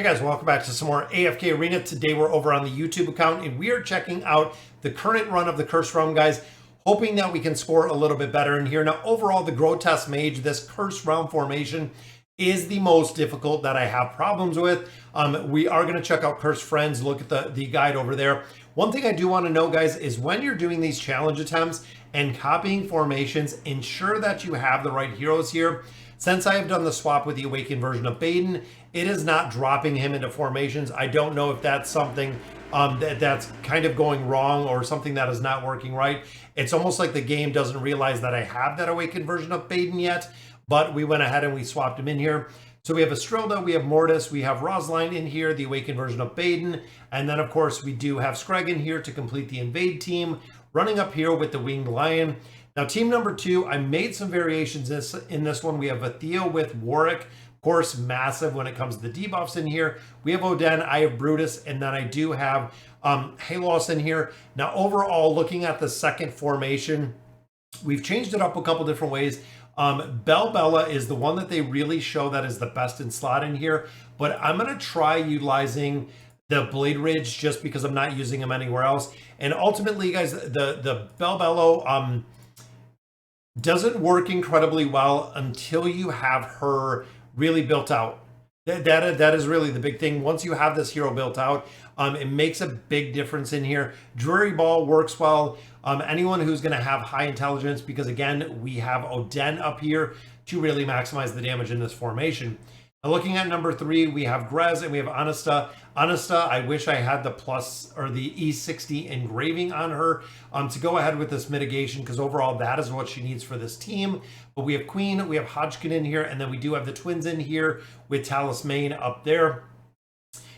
Hey guys, welcome back to some more AFK Arena. Today we're over on the YouTube account and we are checking out the current run of the Cursed Realm, guys, hoping that we can score a little bit better in here. Now, overall, the Grotesque Mage, this Cursed Realm formation, is the most difficult that I have problems with. We are going to check out Cursed Friends, look at the guide over there. One thing I do want to know, guys, is when you're doing these challenge attempts and copying formations, ensure that you have the right heroes here. Since I have done the swap with the Awakened version of Baden, it is not dropping him into formations. I don't know if that's something that's kind of going wrong or something that is not working right. It's almost like the game doesn't realize that I have that Awakened version of Baden yet, but we went ahead and we swapped him in here. So we have Estrilda, we have Mortis, we have Rosline in here, the Awakened version of Baden, and then of course we do have Screg in here to complete the Invade team, running up here with the Winged Lion. Now, team number 2, I made some variations in this one. We have Athea with Warwick, of course, massive when it comes to the debuffs in here. We have Oden, I have Brutus, and then I do have Halos in here. Now, overall, looking at the second formation, we've changed it up a couple different ways. Bella is the one that they really show that is the best in slot in here, but I'm going to try utilizing the Blade Ridge just because I'm not using them anywhere else. And ultimately, guys, the Bello doesn't work incredibly well until you have her really built out. That is really the big thing. Once you have this hero built out, it makes a big difference in here. Drury Ball works well. Anyone who's going to have high intelligence, because again, we have Oden up here to really maximize the damage in this formation. Now, looking at number 3, we have Grez and we have Anasta. Anasta, I wish I had the plus or the E60 engraving on her to go ahead with this mitigation, because overall that is what she needs for this team. But we have Queen, we have Hodgkin in here, and then we do have the twins in here with Talismane up there.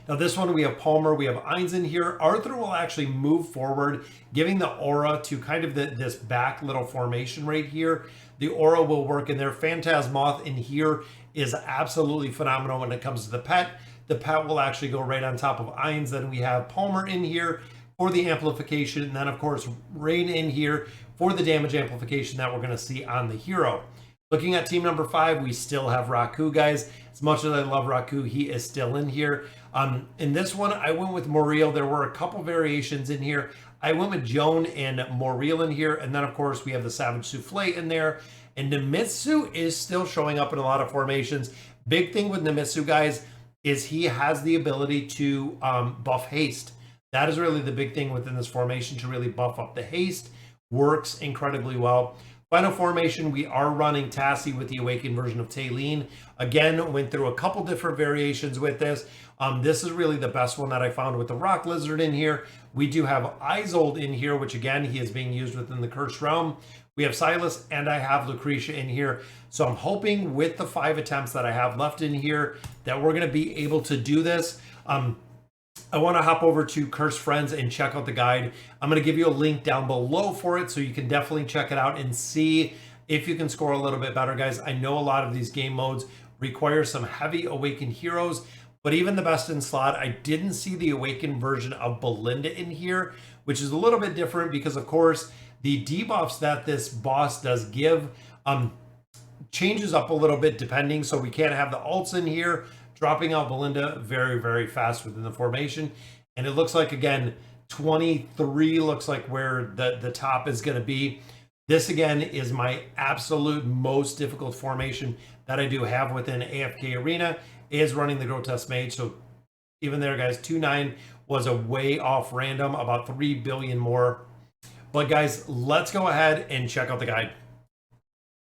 Now this one, we have Palmer, we have Ainz in here. Arthur will actually move forward, giving the aura to kind of this back little formation right here. The aura will work in there. Phantasmoth in here is absolutely phenomenal when it comes to the pet. The pet will actually go right on top of Ainz. Then we have Palmer in here for the amplification. And then, of course, Rain in here for the damage amplification that we're going to see on the hero. Looking at team number 5, we still have Raku, guys. As much as I love Raku, he is still in here. In this one, I went with Moriel. There were a couple variations in here. I went with Joan and Moriel in here. And then, of course, we have the Savage Souffle in there. And Nemitsu is still showing up in a lot of formations. Big thing with Nemitsu, guys, is he has the ability to buff haste. That is really the big thing within this formation, to really buff up the haste. Works incredibly well. Final formation, we are running Tassie with the Awakened version of Taylene. Again, went through a couple different variations with this. This is really the best one that I found with the Rock Lizard in here. We do have Isolde in here, which again, he is being used within the Cursed Realm. We have Silas and I have Lucretia in here. So I'm hoping with the 5 attempts that I have left in here that we're going to be able to do this. I want to hop over to Cursed Friends and check out the guide. I'm going to give you a link down below for it, so you can definitely check it out and see if you can score a little bit better, guys. I know a lot of these game modes require some heavy Awakened heroes, but even the best in slot, I didn't see the Awakened version of Belinda in here, which is a little bit different because, of course, the debuffs that this boss does give changes up a little bit depending, so we can't have the ults in here, dropping out Belinda very, very fast within the formation. And it looks like, again, 23 looks like where the top is going to be. This, again, is my absolute most difficult formation that I do have within AFK Arena, is running the Grotesque Mage. So even there, guys, 2-9 was a way off random, about 3 billion more. But guys, let's go ahead and check out the guide.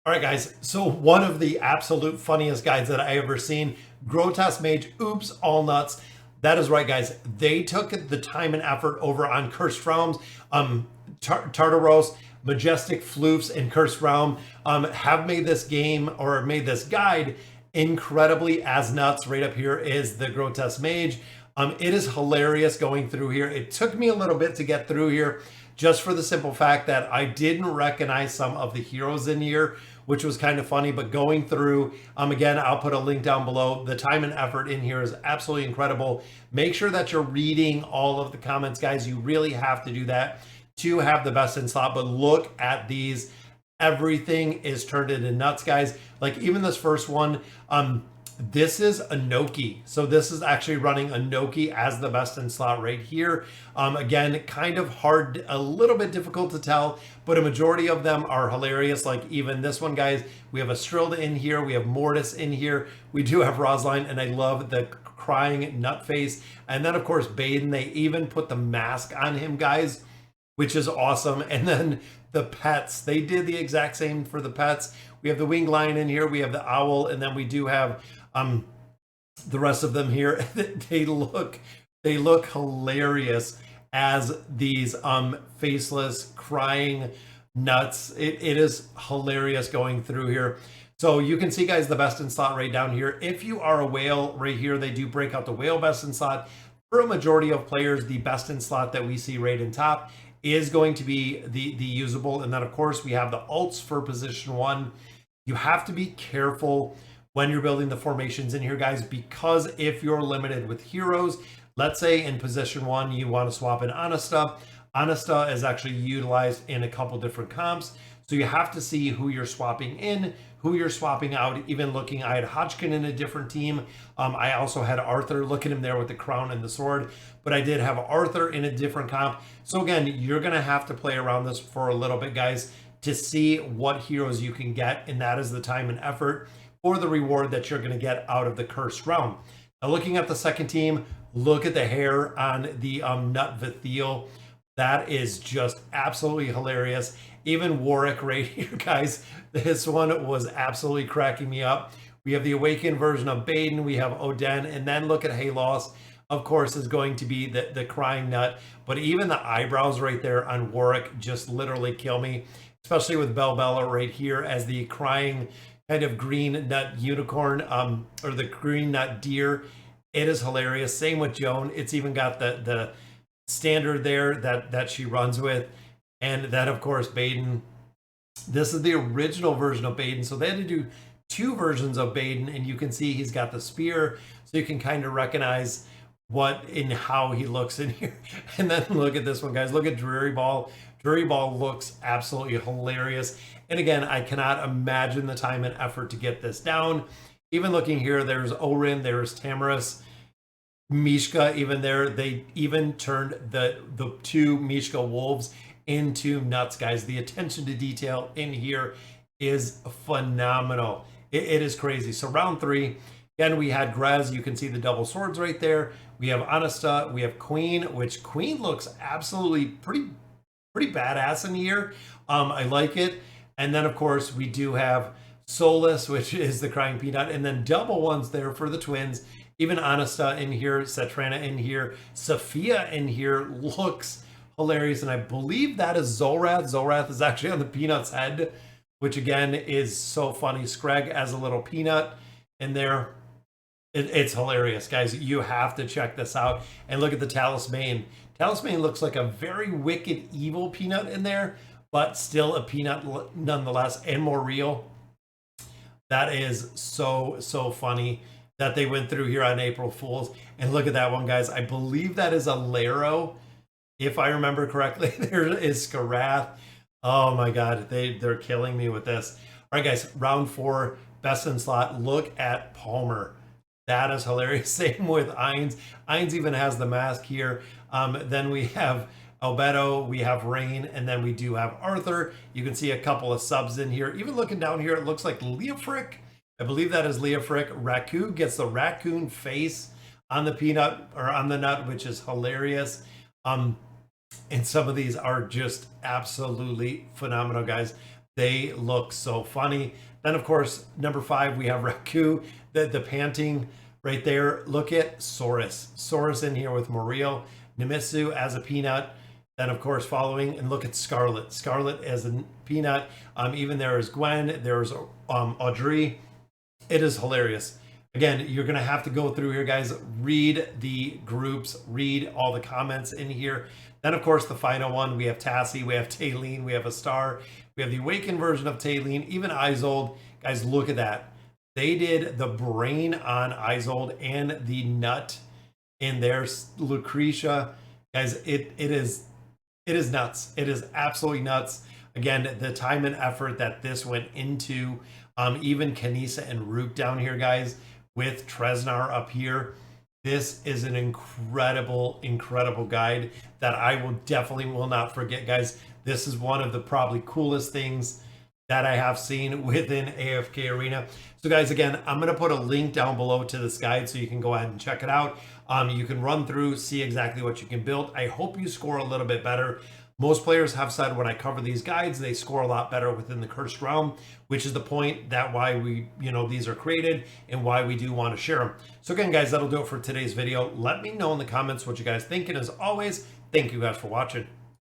All right, guys, so one of the absolute funniest guides that I ever seen, Grotesque Mage, oops, all nuts. That is right, guys. They took the time and effort over on Cursed Realms. Tartaros, Majestic Floofs, and Cursed Realm have made this game, or made this guide, incredibly as nuts. Right up here is the Grotesque Mage. It is hilarious going through here. It took me a little bit to get through here, just for the simple fact that I didn't recognize some of the heroes in here, which was kind of funny. But going through, again, I'll put a link down below. The time and effort in here is absolutely incredible. Make sure that you're reading all of the comments, guys. You really have to do that to have the best in slot. But look at these. Everything is turned into nuts, guys. Like even this first one, This is Inoki. So this is actually running Inoki as the best in slot right here. Again, kind of hard, a little bit difficult to tell, but a majority of them are hilarious. Like even this one, guys, we have a Strilda in here. We have Mortis in here. We do have Rosline, and I love the crying nut face. And then, of course, Baden, they even put the mask on him, guys, which is awesome. And then the pets, they did the exact same for the pets. We have the winged lion in here. We have the owl, and then we do have the rest of them here. They look hilarious as these faceless crying nuts. It is hilarious going through here. So you can see, guys, the best in slot right down here. If you are a whale right here, they do break out the whale best in slot. For a majority of players, the best in slot that we see right in top is going to be the usable. And then, of course, we have the alts for position 1. You have to be careful when you're building the formations in here, guys, because if you're limited with heroes, let's say in position 1, you want to swap in Anasta. Anasta is actually utilized in a couple different comps. So you have to see who you're swapping in, who you're swapping out. Even looking, I had Hodgkin in a different team. I also had Arthur. Look at him there with the crown and the sword. But I did have Arthur in a different comp. So again, you're going to have to play around this for a little bit, guys, to see what heroes you can get. And that is the time and effort or the reward that you're going to get out of the cursed realm. Now, looking at the second team, look at the hair on the Nut Vithiel. That is just absolutely hilarious. Even Warwick right here, guys. This one was absolutely cracking me up. We have the awakened version of Baden. We have Oden. And then look at Halos, of course, is going to be the crying nut. But even the eyebrows right there on Warwick just literally kill me, especially with Bella right here as the crying kind of green nut unicorn, or the green nut deer. It is hilarious. Same with Joan. It's even got the standard there that she runs with. And then, of course, Baden. This is the original version of Baden. So they had to do 2 versions of Baden, and you can see he's got the spear, so you can kind of recognize what and how he looks in here. And then look at this one, guys. Look at Dreary Ball. Dreary Ball looks absolutely hilarious. And again, I cannot imagine the time and effort to get this down. Even looking here, there's Orin, there's Tamaris, Mishka, even there. They even turned the 2 Mishka wolves into nuts, guys. The attention to detail in here is phenomenal. It is crazy. So round 3, again, we had Grez. You can see the double swords right there. We have Anasta. We have Queen, which Queen looks absolutely pretty badass in here. I like it. And then, of course, we do have Solus, which is the crying peanut, and then double ones there for the twins. Even Anasta in here, Satrana in here, Sophia in here looks hilarious. And I believe that is Zolrath. Zolrath is actually on the peanut's head, which again is so funny. Scrag as a little peanut in there. It's hilarious, guys. You have to check this out. And look at the Talisman. Talisman looks like a very wicked, evil peanut in there, but still a peanut nonetheless, and more real. That is so funny that they went through here on April Fools. And look at that one, guys. I believe that is a Laro, if I remember correctly. There is Skarath. Oh my God, they're killing me with this. All right, guys, round 4, best in slot. Look at Palmer. That is hilarious. Same with Ainz. Ainz even has the mask here. Then we have Albedo, we have Rain, and then we do have Arthur. You can see a couple of subs in here. Even looking down here, it looks like Leofric. I believe that is Leofric. Raccoon gets the raccoon face on the peanut, or on the nut, which is hilarious. And some of these are just absolutely phenomenal, guys. They look so funny. Then, of course, number 5, we have Raccoon, the panting right there. Look at Saurus. Saurus in here with Muriel. Nemisu as a peanut. Then, of course, following, and look at Scarlet. Scarlet as a peanut. Even there is Gwen. There's Audrey. It is hilarious. Again, you're going to have to go through here, guys. Read the groups. Read all the comments in here. Then, of course, the final one, we have Tassie, we have Taylene, we have a star, we have the awakened version of Taylene, even Isolde. Guys, look at that. They did the brain on Isolde and the nut in there. Lucretia. Guys, it is nuts. It is absolutely nuts. Again, the time and effort that this went into, even Kanisa and Rook down here, guys, with Tresnar up here. This is an incredible, incredible guide that I will not forget, guys. This is one of the probably coolest things that I have seen within AFK Arena. So guys, again, I'm going to put a link down below to this guide so you can go ahead and check it out. You can run through, see exactly what you can build. I hope you score a little bit better. Most players have said when I cover these guides, they score a lot better within the cursed realm, which is the point that why we, these are created and why we do want to share them. So again, guys, that'll do it for today's video. Let me know in the comments what you guys think. And as always, thank you guys for watching.